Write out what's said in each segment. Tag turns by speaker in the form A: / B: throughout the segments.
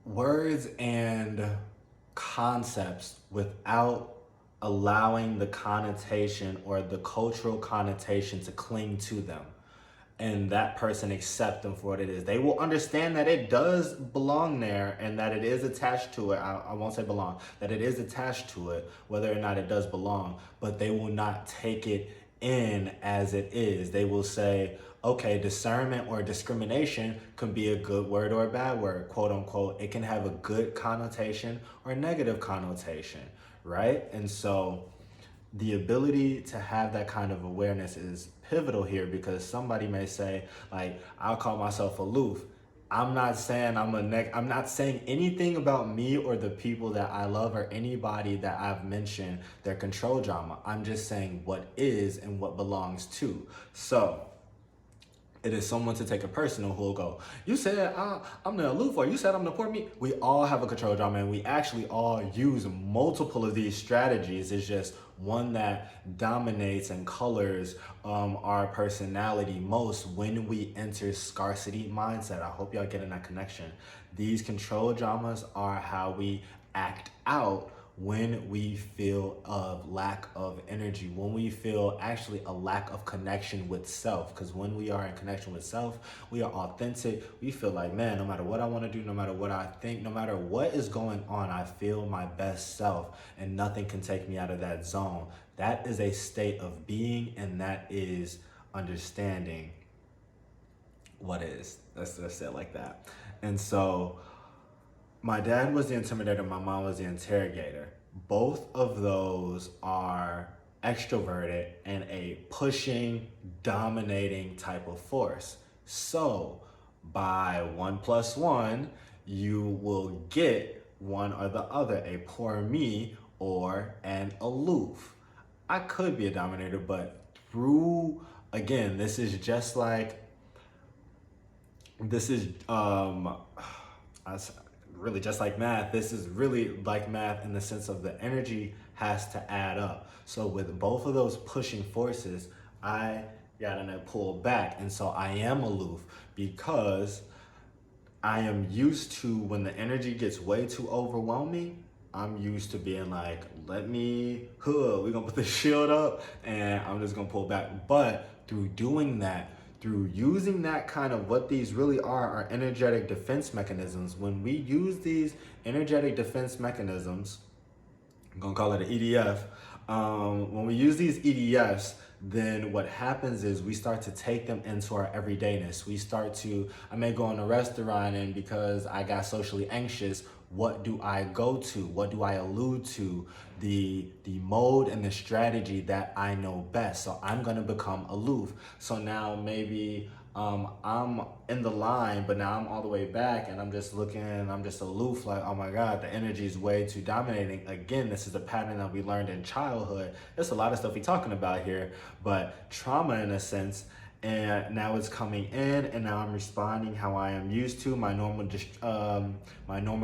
A: words and concepts without allowing the connotation or the cultural connotation to cling to them, and that person accept them for what it is. They will understand that it does belong there and that it is attached to it. I won't say belong, that it is attached to it, whether or not it does belong, but they will not take it in as it is. They will say, okay, discernment or discrimination can be a good word or a bad word, quote unquote. It can have a good connotation or a negative connotation, right? And so the ability to have that kind of awareness is pivotal here, because somebody may say, like, I'll call myself aloof. I'm not saying I'm not saying anything about me or the people that I love or anybody that I've mentioned their control drama. I'm just saying what is and what belongs to. So it is someone to take it personal who will go, you said I'm the aloof, or you said I'm the poor me. We all have a control drama, and we actually all use multiple of these strategies. It's just one that dominates and colors our personality most when we enter scarcity mindset. I hope y'all getting that connection. These control dramas are how we act out when we feel a lack of energy, when we feel actually a lack of connection with self. Because when we are in connection with self, we are authentic. We feel like, man, no matter what I want to do, no matter what I think, no matter what is going on, I feel my best self, and nothing can take me out of that zone. That is a state of being, and that is understanding what is. Let's say it like that. And so my dad was the intimidator, my mom was the interrogator. Both of those are extroverted and a pushing, dominating type of force. So by 1+1, you will get one or the other, a poor me or an aloof. I could be a dominator, but again, this is just like, this is, really just like math. This is really like math in the sense of the energy has to add up. So with both of those pushing forces, I gotta pull back. And so I am aloof, because I am used to, when the energy gets way too overwhelming, I'm used to being like, we're gonna put the shield up and I'm just gonna pull back. But through doing that, through using that kind of, what these really are energetic defense mechanisms. When we use these energetic defense mechanisms, I'm gonna call it an EDF. When we use these EDFs, then what happens is we start to take them into our everydayness. I may go in a restaurant, and because I got socially anxious, what do I go to? What do I allude to? The mode and the strategy that I know best. So I'm gonna become aloof. So now maybe I'm in the line, but now I'm all the way back and I'm just aloof, like, oh my God, the energy is way too dominating. Again, this is a pattern that we learned in childhood. There's a lot of stuff we're talking about here, but trauma in a sense. And now it's coming in, and now I'm responding how I am used to, my normal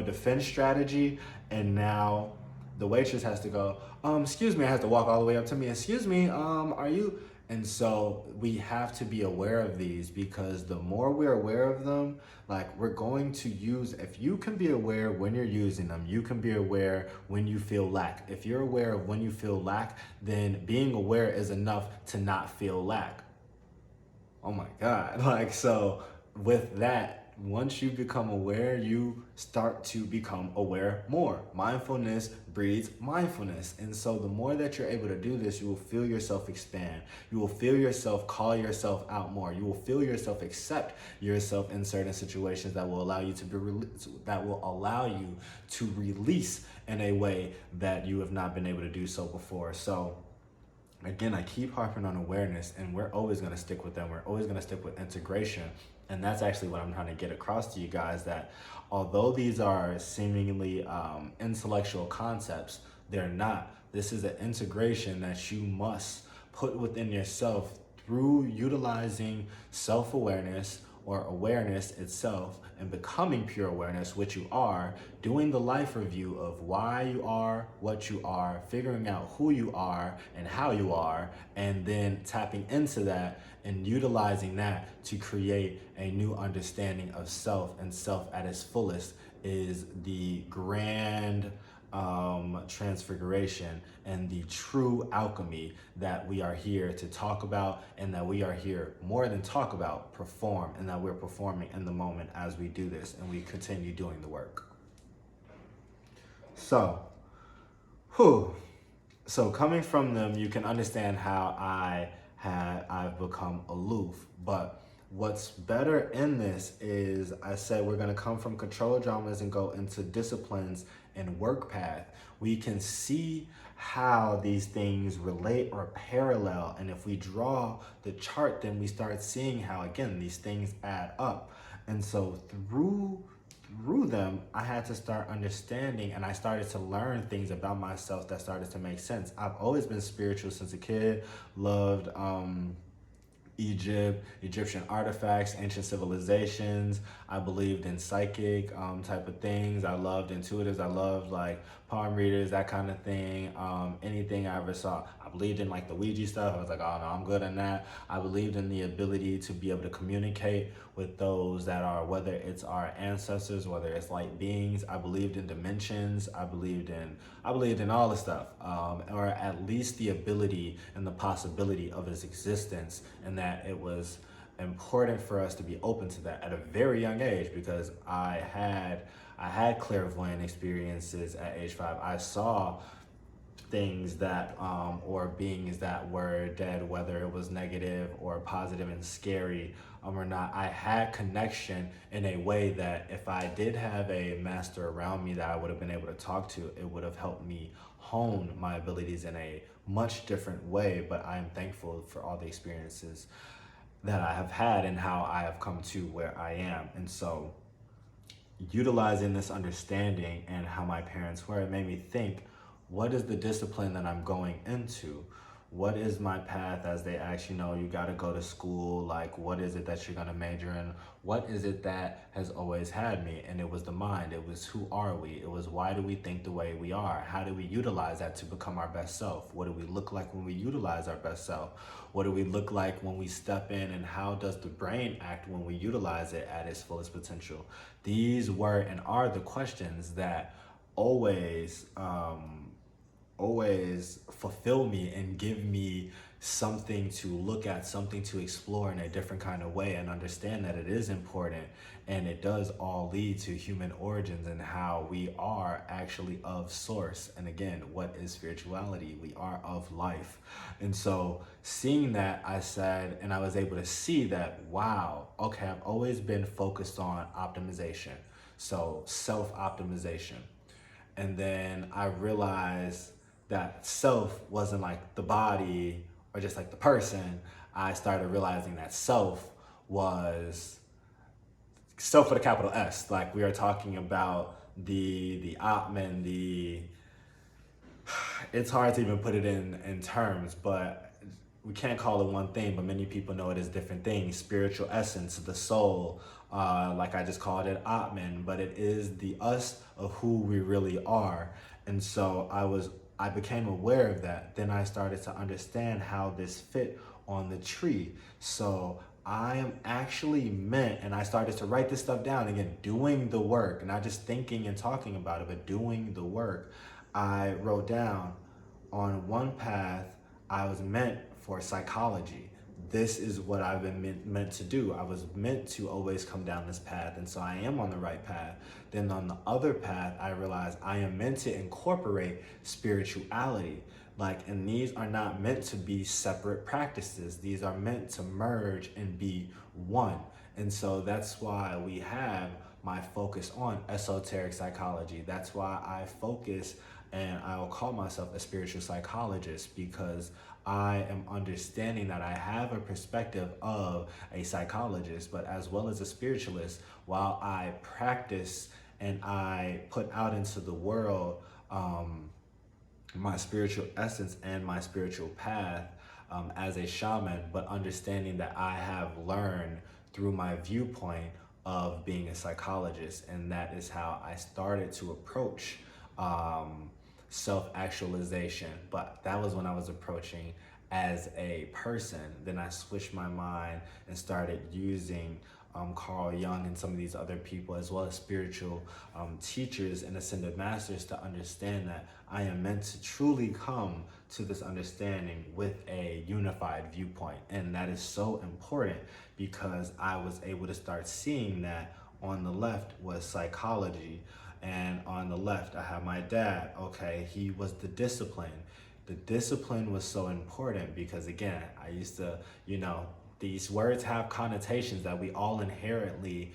A: defense strategy. And now the waitress has to go, excuse me, I have to walk all the way up to me, excuse me, are you? And so we have to be aware of these, because the more we're aware of them, like, we're going to use, if you can be aware when you're using them, you can be aware when you feel lack. If you're aware of when you feel lack, then being aware is enough to not feel lack. Oh my God. Like, so with that, once you become aware, you start to become aware more. Mindfulness breeds mindfulness. And so the more that you're able to do this, you will feel yourself expand. You will feel yourself call yourself out more. You will feel yourself accept yourself in certain situations that will allow you to release in a way that you have not been able to do so before. So again, I keep harping on awareness, and we're always going to stick with them. We're always going to stick with integration. And that's actually what I'm trying to get across to you guys, that although these are seemingly intellectual concepts, they're not. This is an integration that you must put within yourself through utilizing self-awareness or awareness itself and becoming pure awareness, which you are, doing the life review of why you are what you are, figuring out who you are and how you are, and then tapping into that and utilizing that to create a new understanding of self and self at its fullest is the grand transfiguration and the true alchemy that we are here to talk about, and that we are here more than talk about, perform, and that we're performing in the moment as we do this and we continue doing the work. So, so coming from them, you can understand how I've become aloof. But what's better in this is I said we're going to come from control dramas and go into disciplines and work path. We can see how these things relate or parallel. And if we draw the chart, then we start seeing how, again, these things add up. And so through them, I had to start understanding, and I started to learn things about myself that started to make sense. I've always been spiritual since a kid, loved Egyptian artifacts, ancient civilizations. I believed in psychic type of things. I loved intuitives. I loved like palm readers, that kind of thing. Anything I ever saw. I believed in like the Ouija stuff. I was like, oh no, I'm good in that. I believed in the ability to be able to communicate with those that are, whether it's our ancestors, whether it's light beings. I believed in dimensions. I believed in all the stuff, or at least the ability and the possibility of its existence, and that it was important for us to be open to that at a very young age, because I had clairvoyant experiences at age 5. I saw things that or beings that were dead, whether it was negative or positive and scary or not. I had connection in a way that if I did have a master around me that I would have been able to talk to, it would have helped me hone my abilities in a much different way. But I am thankful for all the experiences that I have had and how I have come to where I am. And so utilizing this understanding and how my parents were, it made me think, what is the discipline that I'm going into? What is my path? As they ask, you got to go to school. Like, what is it that you're going to major in? What is it that has always had me? And it was the mind. It was, who are we? It was, why do we think the way we are? How do we utilize that to become our best self? What do we look like when we utilize our best self? What do we look like when we step in? And how does the brain act when we utilize it at its fullest potential? These were and are the questions that always fulfill me and give me something to look at, something to explore in a different kind of way, and understand that it is important, and it does all lead to human origins and how we are actually of source. And again, what is spirituality? We are of life. And so seeing that, I said, and I was able to see that, wow, okay, I've always been focused on optimization. So self-optimization. And then I realized that self wasn't like the body or just like the person. I started realizing that self was self with a capital S. Like, we are talking about the Atman, it's hard to even put it in terms, but we can't call it one thing, but many people know it as different things. Spiritual essence, the soul, like I just called it Atman, but it is the us of who we really are. And so I became aware of that. Then I started to understand how this fit on the tree. So I am actually meant, and I started to write this stuff down, again, doing the work, not just thinking and talking about it, but doing the work. I wrote down, on one path, I was meant for psychology. This is what I've been meant to do. I was meant to always come down this path, and so I am on the right path. Then on the other path, I realized I am meant to incorporate spirituality. And these are not meant to be separate practices. These are meant to merge and be one. And so that's why we have my focus on esoteric psychology. That's why I focus, and I'll call myself a spiritual psychologist, because I am understanding that I have a perspective of a psychologist, but as well as a spiritualist, while I practice and I put out into the world my spiritual essence and my spiritual path as a shaman, but understanding that I have learned through my viewpoint of being a psychologist. And that is how I started to approach self-actualization. But that was when I was approaching as a person. Then I switched my mind and started using Carl Jung and some of these other people, as well as spiritual teachers and ascended masters, to understand that I am meant to truly come to this understanding with a unified viewpoint. And that is so important because I was able to start seeing that on the left was psychology, and on the left I have my dad. Okay, he was the discipline. The discipline was so important because, again, I used to, these words have connotations that we all inherently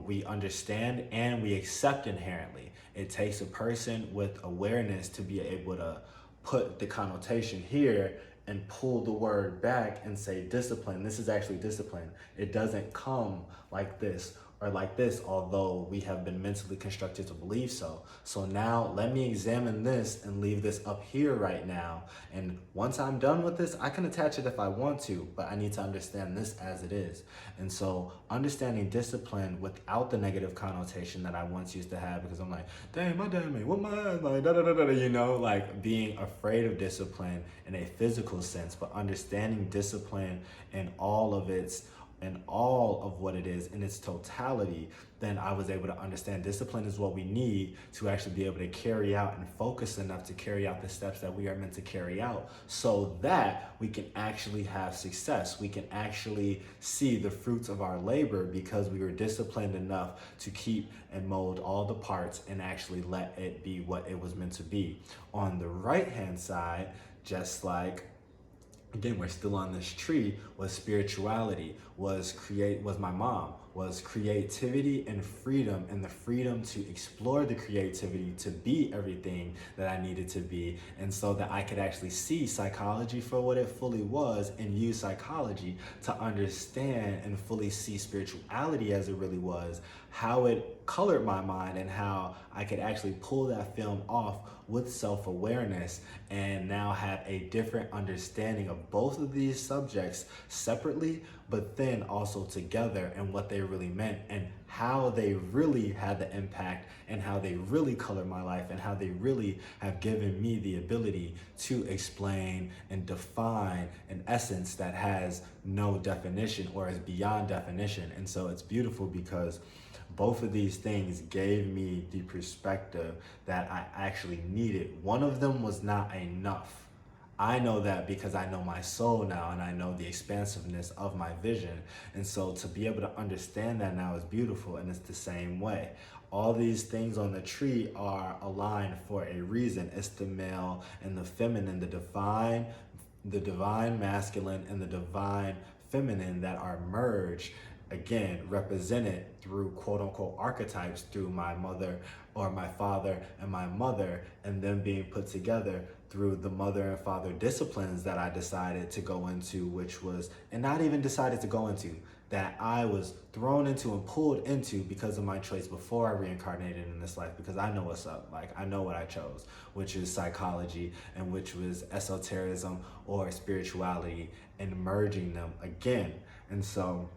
A: we understand and we accept inherently. It takes a person with awareness to be able to put the connotation here and pull the word back and say discipline. This is actually discipline. It doesn't come like this or like this, although we have been mentally constructed to believe so. So now let me examine this and leave this up here right now. And once I'm done with this, I can attach it if I want to, but I need to understand this as it is. And so understanding discipline without the negative connotation that I once used to have, because I'm like, dang, my dad made, what my ass, like, da da da da, like being afraid of discipline in a physical sense, but understanding discipline in all of its and all of what it is in its totality, then I was able to understand discipline is what we need to actually be able to carry out and focus enough to carry out the steps that we are meant to carry out, so that we can actually have success. We can actually see the fruits of our labor because we were disciplined enough to keep and mold all the parts and actually let it be what it was meant to be. On the right-hand side, just like, again, we're still on this tree, was spirituality, was my mom, was creativity and freedom, and the freedom to explore the creativity to be everything that I needed to be, and so that I could actually see psychology for what it fully was and use psychology to understand and fully see spirituality as it really was, how it colored my mind, and how I could actually pull that film off with self-awareness and now have a different understanding of both of these subjects separately, but then also together, and what they really meant and how they really had the impact and how they really colored my life and how they really have given me the ability to explain and define an essence that has no definition or is beyond definition. And so it's beautiful because both of these things gave me the perspective that I actually needed. One of them was not enough. I know that because I know my soul now and I know the expansiveness of my vision. And so to be able to understand that now is beautiful, and it's the same way. All these things on the tree are aligned for a reason. It's the male and the feminine, the divine masculine and the divine feminine that are merged, again, represented through quote unquote archetypes, through my mother or my father and my mother, and then being put together through the mother and father disciplines that I decided to go into, which was, and not even decided to go into, that I was thrown into and pulled into because of my choice before I reincarnated in this life, because I know what's up. Like, I know what I chose, which is psychology, and which was esotericism or spirituality, and merging them again. And so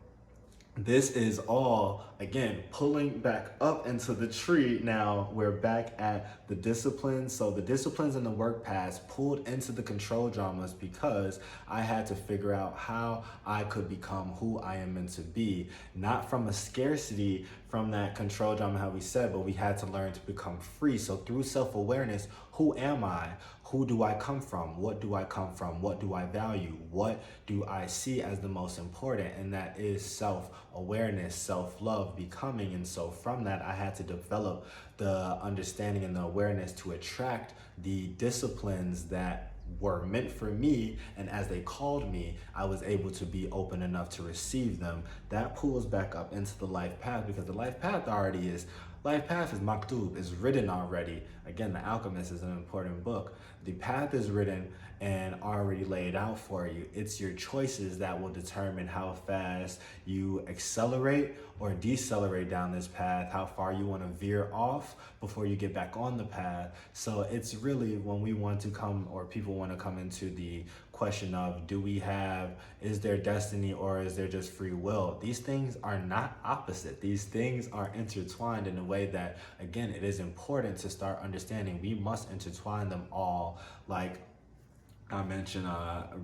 A: this is all, again, pulling back up into the tree. Now we're back at the disciplines. So the disciplines and the work paths pulled into the control dramas because I had to figure out how I could become who I am meant to be, not from a scarcity from that control drama, how we said, but we had to learn to become free. So through self-awareness, who am I? Who do I come from? What do I come from? What do I value? What do I see as the most important? And that is self-awareness, self-love, becoming. And so from that, I had to develop the understanding and the awareness to attract the disciplines that were meant for me, and as they called me, I was able to be open enough to receive them. That pulls back up into the life path, because the life path is maktub, is written already. Again, The Alchemist is an important book. The path is written and already laid out for you. It's your choices that will determine how fast you accelerate or decelerate down this path, how far you want to veer off before you get back on the path. So it's really, when we want to come, or people want to come into the question of is there destiny or is there just free will? These things are not opposite. These things are intertwined in a way that, again, it is important to start understanding. We must intertwine them all. Like I mentioned,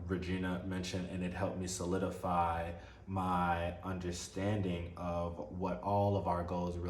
A: Regina mentioned, and it helped me solidify my understanding of what all of our goals really